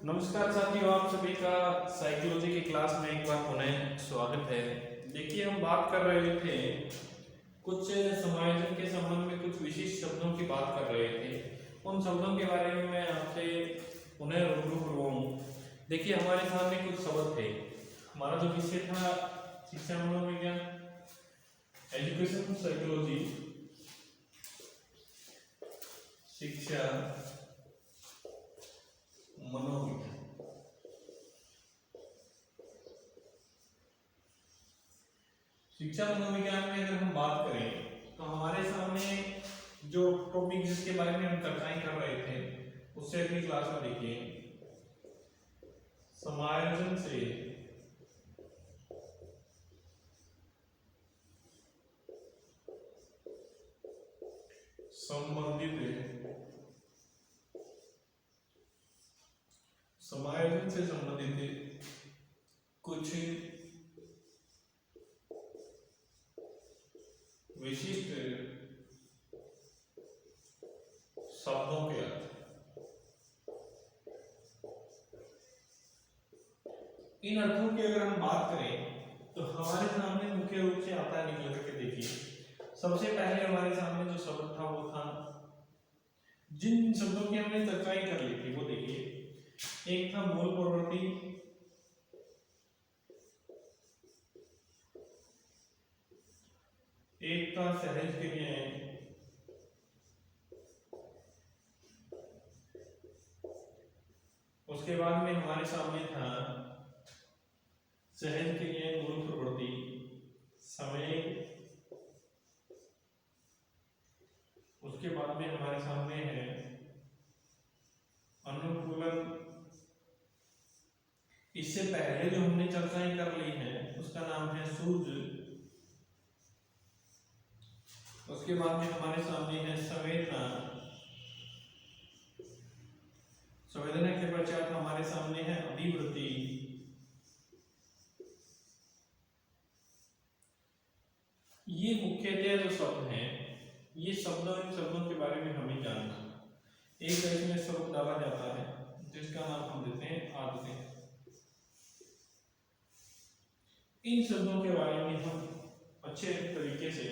नमस्कार साथियों, आप सभी का साइकोलॉजी की क्लास में एक बार पुनः स्वागत है। देखिए, हम बात कर रहे थे कुछ समायोजन के संबंध में, कुछ विशिष्ट शब्दों की बात कर रहे थे। उन शब्दों के बारे में मैं आपसे पुनः रूबरू करवाऊं। देखिए, हमारे सामने कुछ शब्द थे। हमारा जो विषय था शिक्षा मनोविज्ञान, एजुकेशन साइकोलॉजी, शिक्षा मनोविज्ञान। शिक्षा मनोविज्ञान में अगर हम बात करें तो हमारे सामने जो टॉपिक जिसके बारे में हम चर्चाएं कर रहे थे उससे अगली क्लास में देखिए, समायोजन से संबंधित कुछ विशिष्ट शब्दों के अर्थ। इन अर्थों की अगर हम बात करें तो हमारे सामने मुख्य रूप से आता है, निकल करके देखिए। सबसे पहले हमारे सामने जो शब्द था वो था, जिन शब्दों की हमने चर्चाएं कर ली थी वो देखिए, एक था मूल प्रवृत्ति, एक था सहज क्रियाएं, उसके बाद में हमारे सामने था सहज क्रियाएं, मूल प्रवृत्ति, संवेग, उसके बाद में हमारे सामने है अनुकूलन। इससे पहले जो हमने चर्चाएं कर ली हैं उसका नाम है सूझ। उसके बाद में हमारे सामने है संवेदना। संवेदना के पश्चात हमारे सामने है अभिवृत्ति। ये मुख्यतः जो शब्द हैं, ये इन शब्दों के बारे में हमें जानना। एक इसमें शब्द डाला जाता है जिसका नाम हम देते हैं आदतें। इन शब्दों के बारे में हम अच्छे तरीके से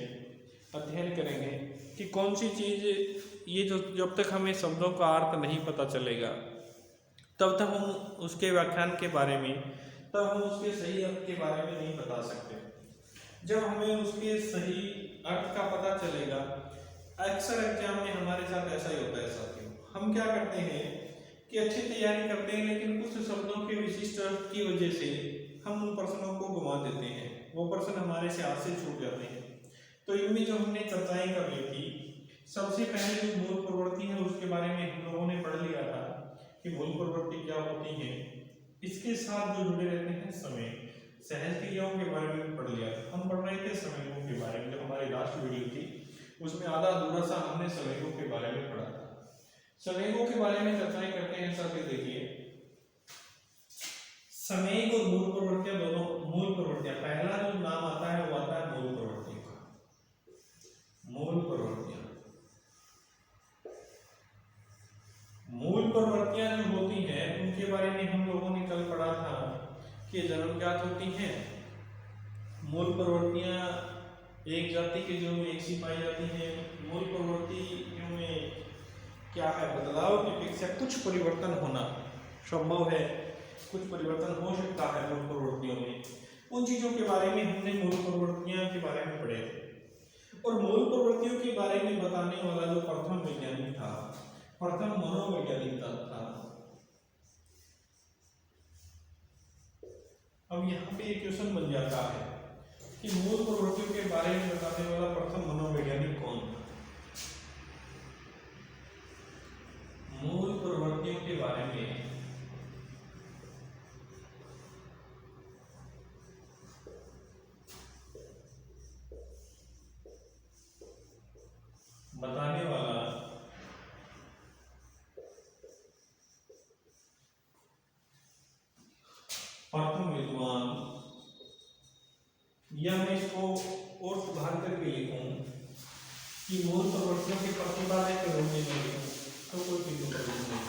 अध्ययन करेंगे कि कौन सी चीज, ये जो जब तक हमें शब्दों का अर्थ नहीं पता चलेगा तब तक हम उसके व्याख्यान के बारे में, तब हम उसके सही अर्थ के बारे में नहीं बता सकते। जब हमें उसके सही अर्थ का पता चलेगा, अक्सर एग्जाम में हमारे साथ ऐसा ही होता है साथियों, हम क्या करते हैं कि अच्छी तैयारी करते हैं लेकिन कुछ शब्दों के विशिष्ट अर्थ की वजह से हम उन प्रश्नों को घुमा देते हैं, वो प्रश्न हमारे से हाथ से छूट जाते हैं। तो इनमें जो हमने चर्चाएं कर ली थी, सबसे पहले जो मूल प्रवृत्ति है उसके बारे में हम लोगों ने पढ़ लिया था कि मूल प्रवृत्ति क्या होती है। इसके साथ जो जुड़े रहते हैं समय, सहज क्रियाओं के बारे में पढ़ लिया था। हम पढ़ रहे थे संवेगों के बारे में, जो हमारी लास्ट वीडियो थी उसमें आधा अधूरा सा हमने संवेगों के बारे में पढ़ा था। संवेगों के बारे में चर्चाएं करते हैं साथ। देखिए, संवेग और मूल प्रवृत्तियां, दोनों मूल प्रवृत्तियां, पहला जो नाम आता है वो आता है मूल प्रवृत्तियों का। मूल प्रवृत्तियां जो होती हैं उनके बारे में हम लोगों ने कल पढ़ा था कि जन्मजात होती हैं। मूल प्रवृत्तियां एक जाति की जो एक सी पाई जाती हैं। मूल प्रवृत्तियों में क्या है, बदलाव की अपेक्षा कुछ परिवर्तन होना संभव है, कुछ परिवर्तन हो सकता है मूल प्रवृत्तियों में। उन चीजों के बारे में हमने मूल प्रवृत्तियां के बारे में पढ़े थे। और मूल प्रवृत्तियों के बारे में बताने वाला जो प्रथम वैज्ञानिक था, प्रथम मनोवैज्ञानिक था। अब यहाँ पे एक क्वेश्चन बन जाता है कि मूल प्रवृत्तियों के बारे में बताने वाला प्रथम मनोवैज्ञानिक कौन था। मूल प्रवृत्तियों के बारे में बताने वाला प्रथम विद्वान, या मैं इसको और सुधार करके लिखूं कि मूल प्रवृत्तियों के प्रतिपादक के रूप में लिखूं तो कोई भी नहीं।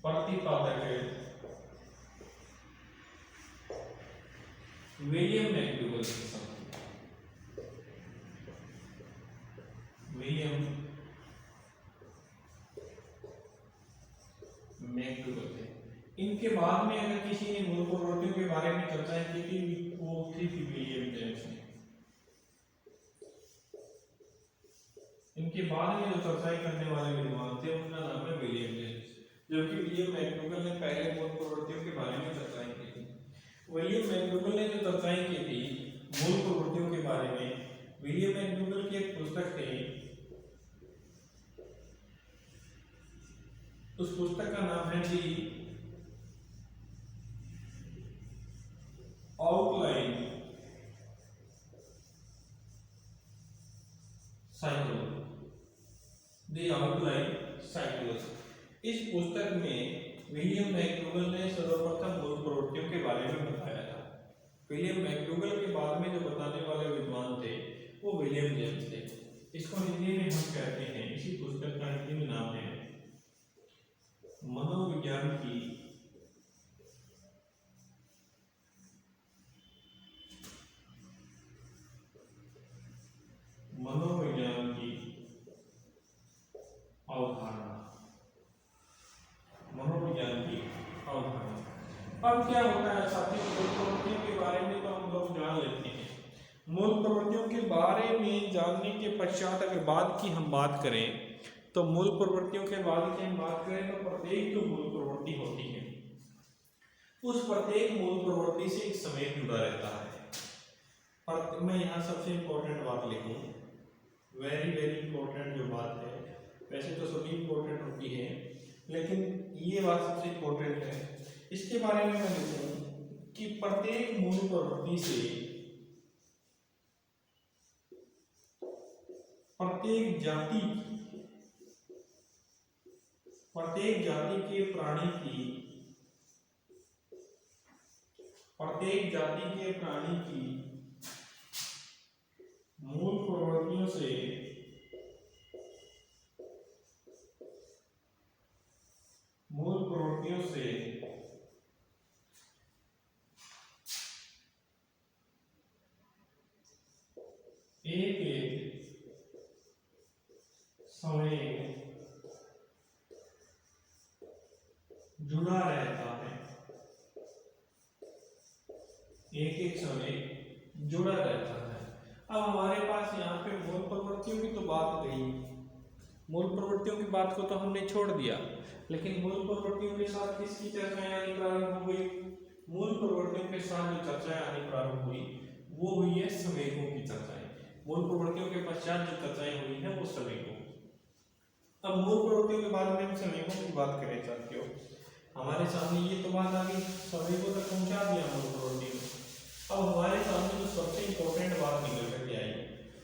प्रतिपादक विलियम मैकडूगल थे। इनके बाद में अगर किसी ने मूल प्रवृत्तियों के बारे में चर्चा की थी वो थी विलियम जेम्स ने। इनके बाद में जो चर्चाएं करने वाले विद्वान थे उनका नाम है विलियम जेम्स, जबकि विलियम मैकडूगल ने पहले मूल प्रवृत्तियों के बारे में चर्चाएं की थी। विलियम मैकडूगल ने जो चर्चाएं की थी मूल प्रवृत्तियों के बारे में, विलियम मैकडूगल की एक पुस्तक थी, उस पुस्तक का नाम है दी आउटलाइन साइकोलॉजी, दी आउटलाइन साइकोलॉजी। इस पुस्तक में विलियम मैकडूगल ने सर्वप्रथम मूल प्रवृत्तियों के बारे में बताया था। विलियम मैकडूगल के बाद में जो बताने वाले विद्वान थे वो विलियम जेम्स थे। इसको हिंदी में हम कहते हैं, इसी पुस्तक का हिंदी में नाम है मनोविज्ञान की अवधारणा। मनोविज्ञान की अवधारणा। अब क्या होता है साथियों, मूल प्रवृत्तियों के बारे में तो हम लोग जान लेते हैं। मूल प्रवृत्तियों के बारे में जानने के पश्चात अगर बाद की हम बात करें तो मूल प्रवृत्तियों के बाद की हम बात करें तो प्रत्येक जो मूल प्रवृत्ति होती है उस प्रत्येक मूल प्रवृत्ति से एक समय जुड़ा रहता है। और मैं यहाँ सबसे इम्पोर्टेंट बात लिखूँ, वेरी वेरी इंपॉर्टेंट जो बात है, वैसे तो सभी इंपॉर्टेंट होती है लेकिन ये बात सबसे इम्पोर्टेंट है, इसके बारे में मैं लिखूँ कि प्रत्येक मूल प्रवृत्ति से प्रत्येक जाति के प्राणी की मूल प्रवृत्तियों से एक समय जुड़ा रहता है, एक समय जुड़ा रहता है। अब हमारे पास यहाँ पे मूल प्रवृत्तियों की तो बात गई, मूल प्रवृत्तियों की बात को तो हमने छोड़ दिया, लेकिन मूल प्रवृत्तियों के साथ किसकी चर्चाएं आनी प्रारंभ हो गई? मूल प्रवृत्तियों के साथ जो चर्चाएं आनी प्रारंभ हुई वो हुई है संवेगों की चर्चाएं। मूल प्रवृत्तियों के पश्चात जो चर्चाएं हुई है वो संवेगों। अब मूल प्रवृत्तियों के बाद में हम संवेगों की बात करें साथियों, हमारे सामने ये तो बात आ गई, संवेगों तक पहुंचा दिया मूल प्रवृत्ति में। अब हमारे सामने जो सबसे इंपॉर्टेंट बात निकल करके आई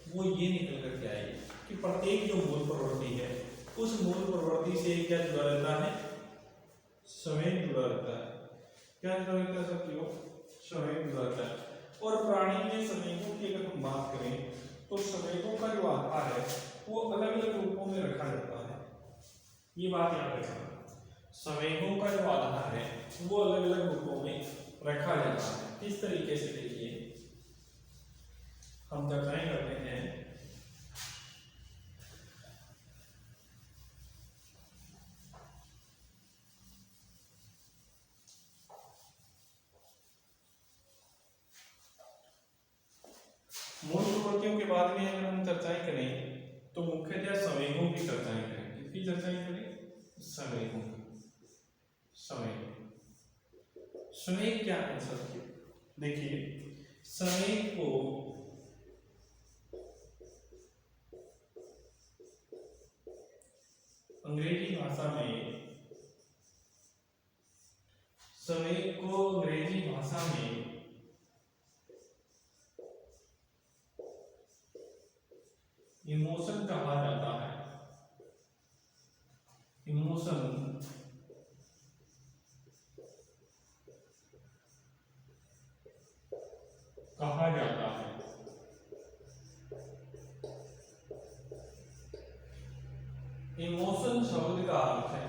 वो ये निकल करके आई कि प्रत्येक जो मूल प्रवृत्ति है उस मूल प्रवृत्ति से क्या जुड़ा रहता है? संवेग जुड़ा रहता है। क्या जुड़ा रहता है साथियों? संवेग जुड़ा रहता है। और प्राणी में संवेगों की अगर हम बात करें तो संवेगों का जो आधार है वो अलग अलग रूपों में रखा जाता है। ये बात याद रखना, संवेगों का जो आधार है वो अलग अलग रूपों में रखा जाता है। इस तरीके से देखिए हम चर्चाएं करते हैं। मूल प्रवृत्तियों के बाद में अगर हम चर्चाएं करें तो मुख्यतः संवेगों की चर्चाएं करें। किसकी चर्चाएं करें? संवेगों की। संवेग क्या है साथियों? देखिए संवेग को अंग्रेजी भाषा में इमोशन कहा जाता है। इमोशन कहा जाता है। इमोशन शब्द का अर्थ है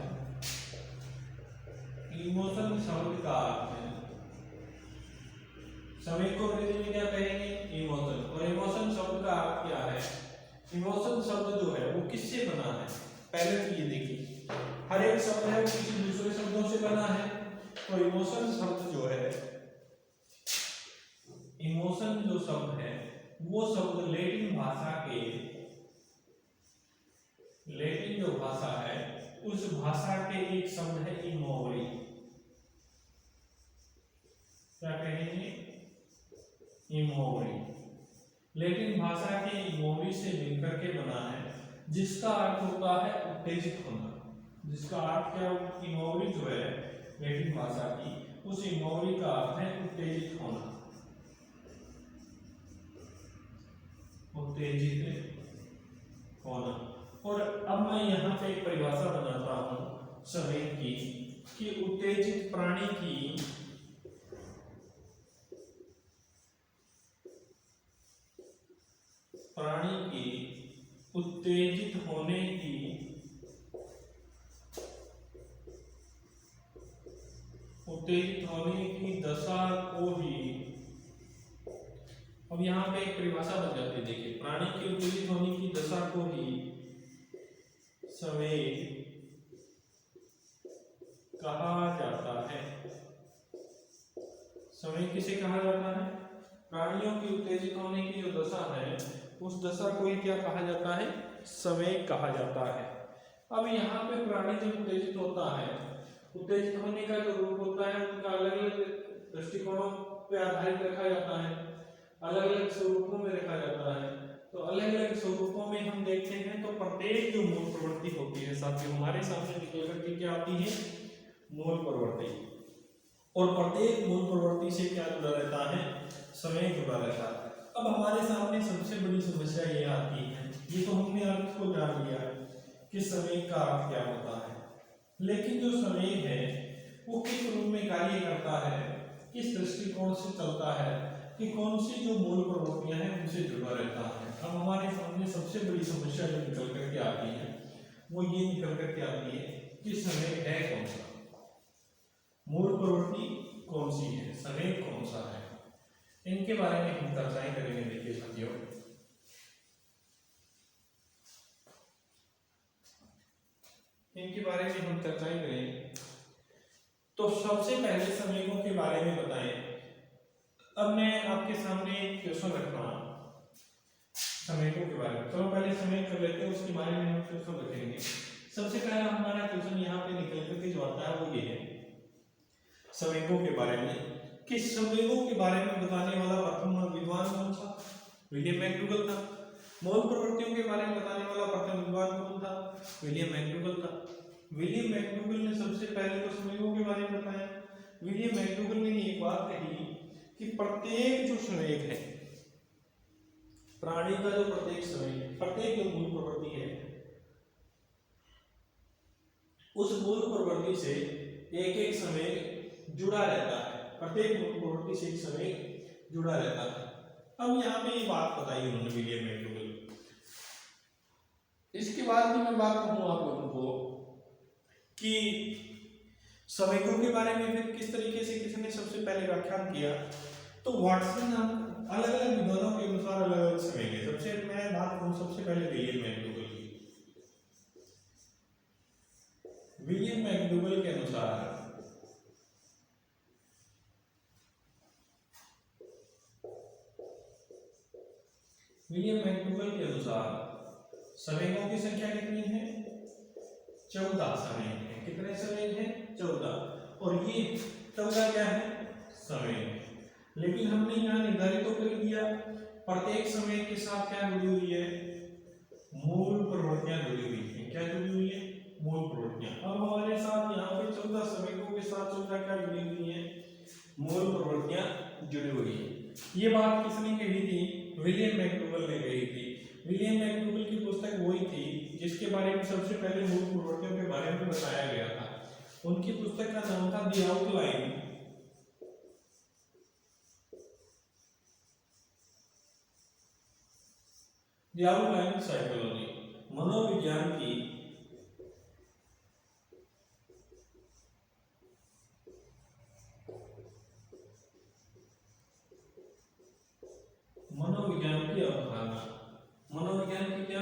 इमोशन शब्द का अर्थ है, समय को अंग्रेजी में क्या कहेंगे, इमोशन। और इमोशन शब्द का अर्थ क्या है, इमोशन शब्द जो है वो किससे बना है, पहले तो ये देखिए, हर एक शब्द है वो किसी दूसरे शब्दों से बना है। तो इमोशन शब्द जो है, इमोशन जो शब्द है वो शब्द लैटिन भाषा के, लैटिन जो भाषा है उस भाषा के एक शब्द है इमोवरी। क्या कहेंगे, इमोवरी। लैटिन भाषा के इमोवरी से मिलकर के बना है, जिसका अर्थ होता है उत्तेजित होना। जिसका अर्थ क्या, इमोवरी जो है लैटिन भाषा की, उस इमोवरी का अर्थ है उत्तेजित होना, उत्तेजित होना। और अब मैं यहाँ पे एक परिभाषा बनाता हूँ समय की, कि उत्तेजित प्राणी की उत्तेजित होने की दशा को ही, अब यहाँ पे एक परिभाषा बन जाती है, देखिए, प्राणी के उत्तेजित होने की दशा को ही संवेग कहा जाता है। संवेग किसे कहा जाता है, प्राणियों की उत्तेजित होने की जो दशा है उस दशा को ही क्या कहा जाता है, संवेग कहा जाता है। अब यहाँ पे प्राणी जब उत्तेजित होता है, उत्तेजित होने का जो रूप होता है उनका अलग अलग दृष्टिकोणों पे आधारित रखा जाता है, अलग अलग स्वरूपों में रखा जाता है। तो अलग अलग स्वरूपों में हम देखते हैं तो प्रत्येक जो मूल प्रवृत्ति होती है साथियों हमारे सामने निकल करके क्या आती है, मूल प्रवृत्ति। और प्रत्येक मूल प्रवृत्ति से क्या जुड़ा रहता है, समय जुड़ा रहता है। अब हमारे सामने सबसे बड़ी समस्या ये आती है, ये तो हमने अर्थ को जान लिया कि समय का अर्थ क्या होता है, लेकिन जो समय है वो किस रूप में कार्य करता है, किस दृष्टिकोण से चलता है, कि कौन सी जो मूल प्रवृत्तियां हैं उनसे जुड़ा रहता है। अब हमारे सामने सबसे बड़ी समस्या जो निकल करके आती है वो ये निकल करके आती है कि समय है कौन सा, मूल प्रवृत्ति कौन सी है, समय कौन सा है। इनके बारे में हम चर्चाएं करेंगे। देखिए साथियों, इनके बारे में हम चर्चाएं करेंगे। तो सबसे पहले संवेगों के बारे में बताएं। अब मैं आपके सामने एक क्वेश्चन रख रहा हूं संवेगों के बारे में। चलो पहले संवेग कर लेते हैं, उसके बारे में हम क्वेश्चन रखेंगे। सबसे पहला हमारा क्वेश्चन यहाँ पे निकल करके जो आता है वो ये है संवेगों के बारे में, कि संवेगों के बारे में बताने वाला प्रथम विद्वान कौन था, विलियम मैकडूगल था। मौल प्रवृत्तियों के बारे में बताने वाला प्रथम विद्वान कौन था, विलियम मैकडूगल था। विलियम मैकडूगल ने सबसे पहले तो संवेगों के बारे में बताया। विलियम मैकडूगल ने एक बात कही कि प्रत्येक जो संवेग है, प्राणी का जो प्रत्येक संवेग है, प्रत्येक जो मूल प्रवृत्ति है, उस मूल प्रवृत्ति से एक एक संवेग जुड़ा रहता है। प्रत्येक मूल प्रवृत्ति से एक संवेग जुड़ा रहता है। अब यहाँ पे ये बात बताई उन्होंने विलियम मैकडूगल। इसके बाद भी मैं बात कहूँ आप लोगों को कि संवेगों के बारे में फिर किस तरीके से किसने सबसे पहले व्याख्यान किया। तो वाटसन अलग अलग विद्वानों के अनुसार अलग अलग संवेग है। सबसे मैं बात करूँ सबसे पहले विलियम मैकडूगल की। विलियम मैकडूगल के अनुसार संवेगों की संख्या कितनी है, 14 संवेग है। कितने संवेग हैं, 14। और ये 14 क्या है, संवेग। लेकिन हमने यहाँ निर्धारित तो कर दिया प्रत्येक संवेग के साथ क्या जुड़ी हुई है, मूल प्रवृत्तियां जुड़ी हुई है। क्या जुड़ी हुई है, मूल प्रवृत्तियां। अब हमारे साथ यहाँ पे 14 संवेगों के साथ 14 क्या जुड़ी हुई है, मूल प्रवृत्तियां जुड़ी हुई है। ये बात किसने कही थी, विलियम मैकडूगल ने कही थी। विलियम मैकडूगल की पुस्तक वही थी जिसके बारे में सबसे पहले मूल प्रवृत्तियों के बारे में बताया गया था। उनकी पुस्तक का नाम था द आउटलाइन साइकोलॉजी, मनोविज्ञान की मनोविज्ञान की अवधारणा, मनोविज्ञान की क्या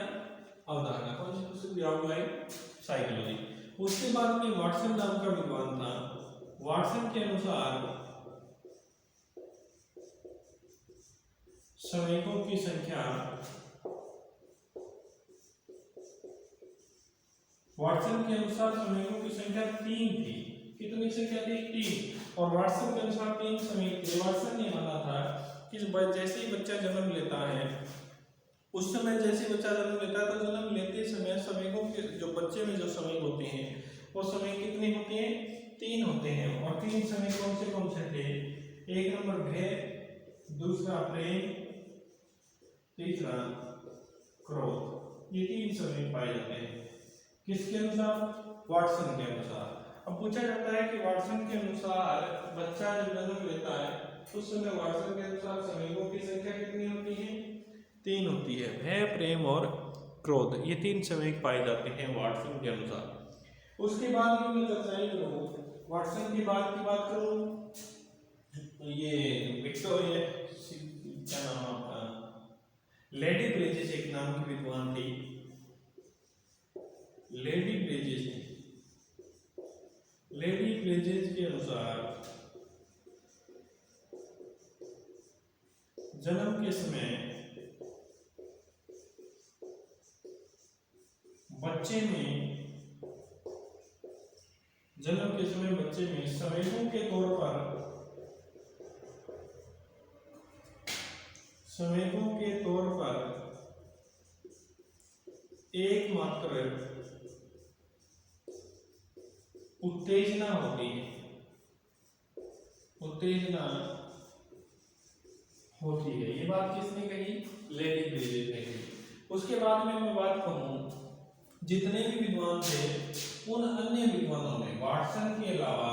अवधारणा, कौन सी पुस्तक दिया हुआ है, साइकोलॉजी। उसके बाद में वाटसन नाम का विद्वान था। वाटसन के अनुसार संवेगों की संख्या, वाटसन के अनुसार संवेगों की संख्या 3 थी। कितनी संख्या थी, 3। और वाटसन के अनुसार 3 संवेग थे। वाटसन ने माना था कि जैसे ही बच्चा जन्म लेता है, उस समय जैसे बच्चा जन्म लेता है तो जन्म लेते समय संवेगों के जो बच्चे में जो संवेग होते हैं वो संवेग कितने होते हैं, 3 होते हैं। और 3 संवेग कौन से थे, एक नंबर भय, दूसरा प्रेम, तीसरा क्रोध। ये 3 संवेग पाए जाते हैं किसके अनुसार, वाटसन के अनुसार। अब पूछा जाता है कि वाटसन के अनुसार बच्चा जब जन्म लेता है उस समय वाटसन के अनुसार संवेगों की संख्या कितनी होती है, 3 होती है। भय, प्रेम और क्रोध, ये 3 संवेग पाए जाते हैं वाटसन के अनुसार। उसके बाद में मैं चर्चाएं करूँ, वाटसन की बात करूँ, ये विक्टोरिया, क्या नाम आपका, लेडी ब्रिजेस एक नाम की विद्वान थी, लेडी ब्रिजेस के अनुसार जन्म के समय बच्चे में संवेगों के तौर पर एकमात्र उत्तेजना होती है, ये बात किसने कही, लेडी ब्रिजेस ने कही। उसके बाद में मैं बात कहूं, जितने भी विद्वान थे उन अन्य विद्वानों ने वाटसन के अलावा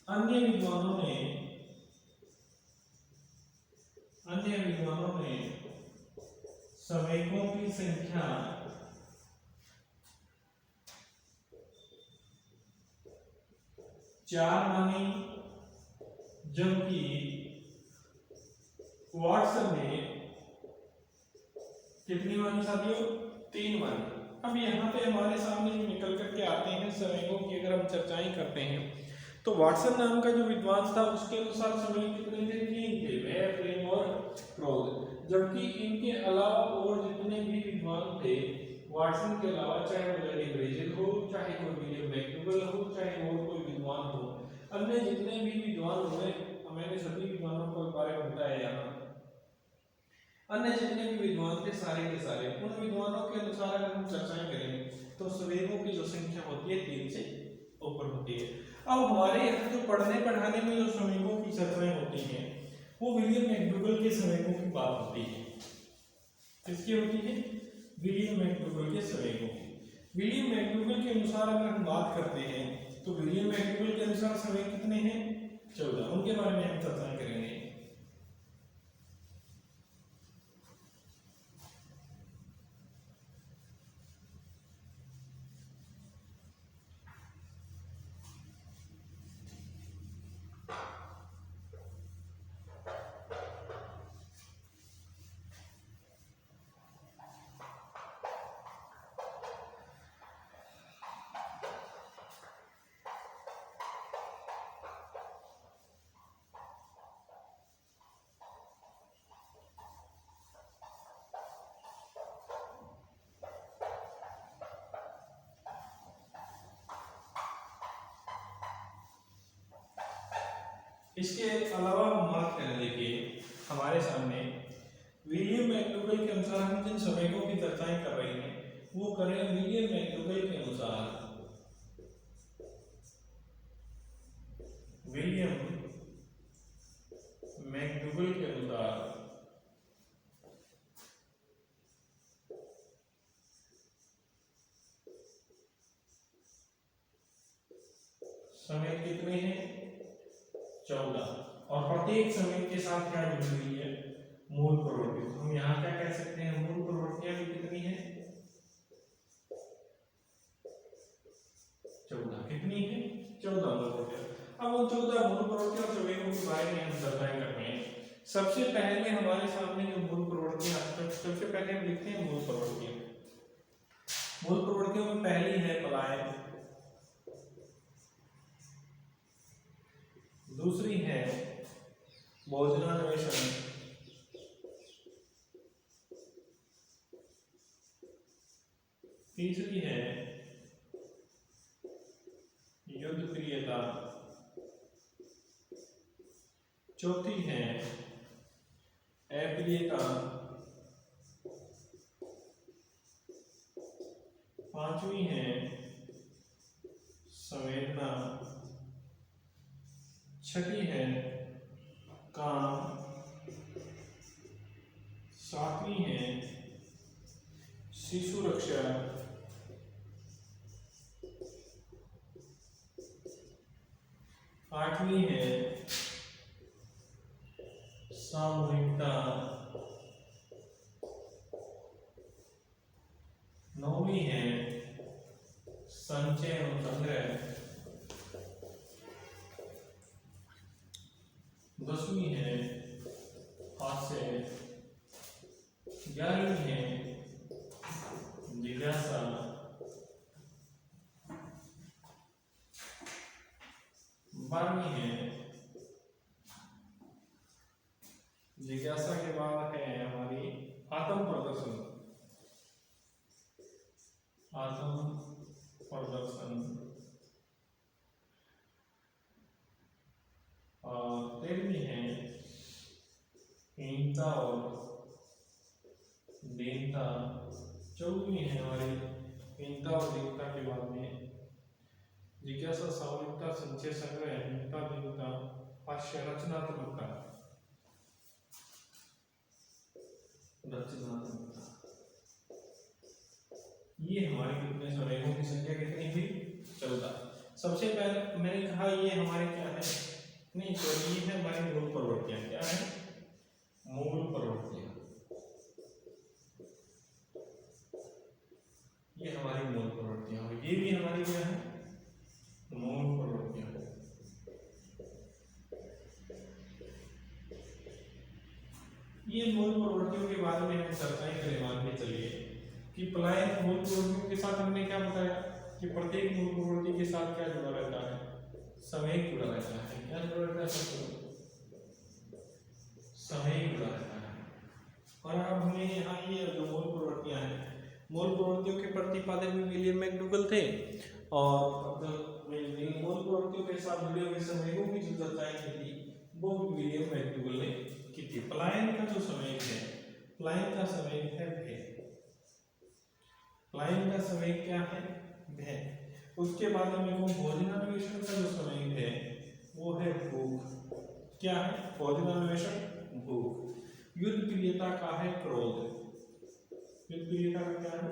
अन्य विद्वानों ने संवेगों की संख्या 4 मानी, जबकि वाटसन ने कितनी मानी साथियों, 3 मानी। अब यहाँ पे हमारे सामने जो निकल करके आते हैं संवेगों की अगर हम चर्चाएं करते हैं तो वाटसन नाम का जो विद्वान था उसके अनुसार संवेग कितने थे, 3 थे, भय, प्रेम और क्रोध। जबकि इनके अलावा और जितने भी विद्वान थे वाटसन के अलावा, चाहे वो लेडी ब्रिजेस हो, चाहे वो विलियम मैकडूगल हो, चाहे और कोई विद्वान हो, अन्य जितने भी विद्वान हुए, मैंने सभी विद्वानों को बारे में बताया यहाँ, अन्य जितने भी विद्वान थे सारे के सारे, उन विद्वानों के अनुसार अगर हम चर्चाएं करें तो संवेगों की जो संख्या होती है 3 से ऊपर होती है। अब हमारे यहाँ जो पढ़ने पढ़ाने में जो संवेगों की चर्चाएं होती हैं वो विलियम मैकडूगल के संवेगों की बात होती है। किसकी होती है, विलियम मैकडूगल के संवेगों की। विलियम मैकडूगल के अनुसार अगर हम बात करते हैं तो विलियम मैकडूगल के अनुसार संवेग कितने हैं, 14। उनके बारे में हम चर्चाएं करेंगे। इसके अलावा हम बात करें, देखिए हमारे सामने विलियम मैकडूगल के अनुसार हम जिन संवेगों की चर्चाएं कर रहे हैं वो करें विलियम मैकडूगल के अनुसार। विलियम मैकडूगल के अनुसार संवेग कितने हैं, 14। और प्रत्येक संवेग के साथ क्या जुड़ी हुई है, मूल प्रवृत्ति। तो हम यहाँ क्या कह सकते हैं, मूल प्रवृत्तियां भी कितनी है, 14। कितनी है, 14 मूल प्रवृत्तियां। अब उन 14 मूल प्रवृत्तियों और संवेगों के बारे में हम चर्चा कर रहे हैं। सबसे पहले हमारे सामने जो मूल प्रवृत्तियां, सबसे पहले हम लिखते हैं मूल प्रवृत्तियां। मूल प्रवृत्तियों में पहली है पलायन, दूसरी है भोजनान्वेषण, तीसरी है युद्ध प्रियता, चौथी है अप्रियता, पांचवी है संवेदना, छठी है काम, सातवीं है शिशु रक्षा, आठवीं है सामूहिकता, नौवीं है संचय और संग्रह, 10वीं है हास्य, 11वीं है जिज्ञासा, 12वीं है जिज्ञासा के बाद है हमारी आत्म प्रदर्शन, आत्म प्रदर्शन, और 13वीं है हीनता और दीनता, 14वीं है हमारी हीनता और दीनता के बाद में जिज्ञासा, सामूहिकता, संचय, संग्रह, हीनता, दीनता, हास्य, रचनात्मकता, रचनात्मकता। ये हमारी कितने संवेगों की संख्या कितनी हुई? 14। सबसे पहले मैंने कहा ये हमारे क्या है, नहीं तो ये है हमारी मूल प्रवृत्तियां। क्या है? मूल प्रवृत्तियां। ये हमारी मूल प्रवृत्तियां, ये भी हमारी क्या है? मूल प्रवृत्तियां। ये मूल प्रवृत्तियों के बारे में हम चर्चाएं करें। मान के चलिए कि पलायन मूल प्रवृत्तियों के साथ हमने क्या बताया कि प्रत्येक मूल प्रवृत्ति के साथ क्या जुड़ा रहता है? संवेग जुड़ा रहता है। क्या जुड़ा रहता है? संवेग जुड़ा रहता है। और अब हमें यहाँ ये जो मूल प्रवृत्तियां हैं, मूल प्रवृत्तियों के प्रतिपादक भी विलियम मैकडूगल थे और मूल प्रवृत्तियों के साथ जुड़े हुए संवेगों की जो चर्चाएं की वो भी विलियम मैकडूगल ने की थी। पलायन का जो संवेग है, पलायन का संवेग है भय। पलायन का संवेग क्या है? भय। उसके बाद में भोजनान्वेषण का जो संवेग है वो है भूख। क्या है? भोजनान्वेषण, भूख। युद्ध प्रियता का है क्रोध। युद्ध प्रियता का क्या है?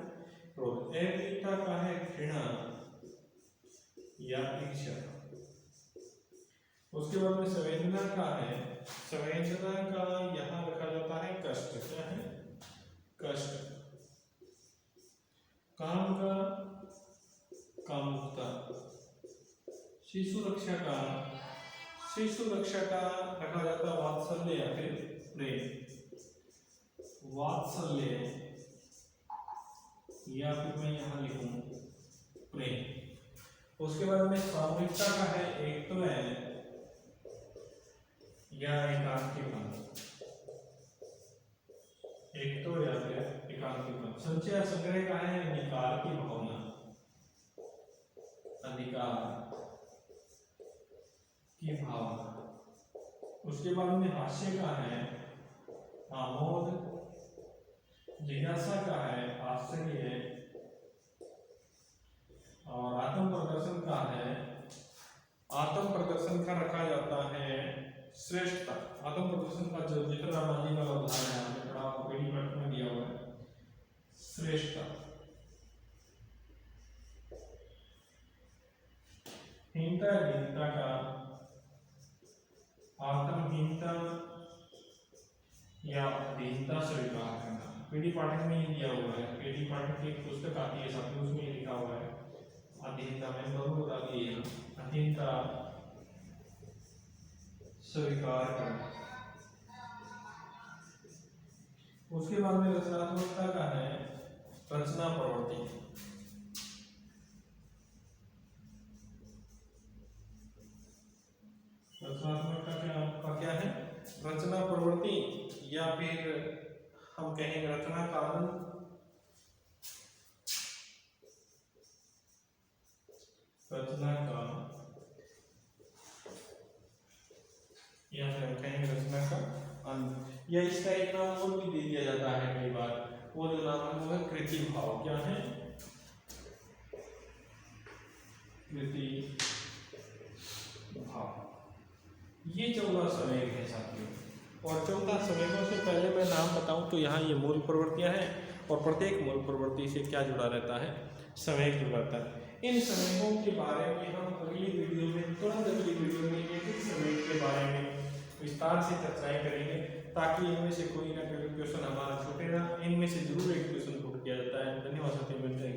क्रोध। अप्रियता का है घृणा या ईर्ष्या। उसके बाद में संवेदना का है, संवेदना का यहाँ रखा जाता है कष्ट। क्या है? कष्ट। काम का कामुकता। शिशु रक्षा का, शिशु रक्षा का रखा जाता है वात्सल्य या फिर प्रेम। वात्सल्य या फिर मैं यहाँ लिखूं प्रेम। उसके बाद में सामूहिकता का है एक तो है या एकांकीपन। एक तो या फिर एकांकीपन। संचय संग्रह का है अधिकार की भावना। अधिकार की भावना। उसके बाद में हास्य का है आमोद। जिज्ञासा का है आश्चर्य। और आत्म प्रदर्शन का है, आत्म प्रदर्शन का रखा जाता है श्रेष्ठता। आत्म प्रदर्शन का जो जितना रामाजी का उदाहरण है आपने पढ़ा, पीडी पाठ में दिया हुआ है। श्रेष्ठता। हीनता दीनता का आत्महीनता या दीनता स्वीकार करना। पीडी पाठक में ये दिया हुआ है। पीडी पाठक की एक पुस्तक आती है साथ में, उसमें लिखा हुआ है अधीनता। मैंने दोनों बता दिए। अधीनता स्वीकार करना। उसके बाद में रचनात्मकता का है रचना प्रवृत्ति। रचनात्मकता का क्या है? रचना प्रवृत्ति, या फिर हम कहेंगे रचना का आनंद, रचना का, या फिर हम कहेंगे रचना का आनंद, या इसका एक नाम और भी दे दिया जाता है कई बार। वो जो नाम है वो है कृति भाव। क्या है? कृति भाव। ये 14 संवेग है साथियों। और 14 संवेगों से पहले मैं नाम बताऊं तो यहाँ ये मूल प्रवृत्तियां हैं, और प्रत्येक मूल प्रवृत्ति से क्या जुड़ा रहता है? संवेग जुड़ा रहता है। इन संवेगों के बारे में हम अगली वीडियो में, तुरंत अगली वीडियो में एक एक संवेग के बारे में विस्तार से चर्चाएं करेंगे, ताकि इनमें से कोई ना कोई क्वेश्चन हमारा छूटे ना। इनमें से जरूर एक क्वेश्चन पुट किया जाता है। धन्यवाद साथियों, मिलते हैं।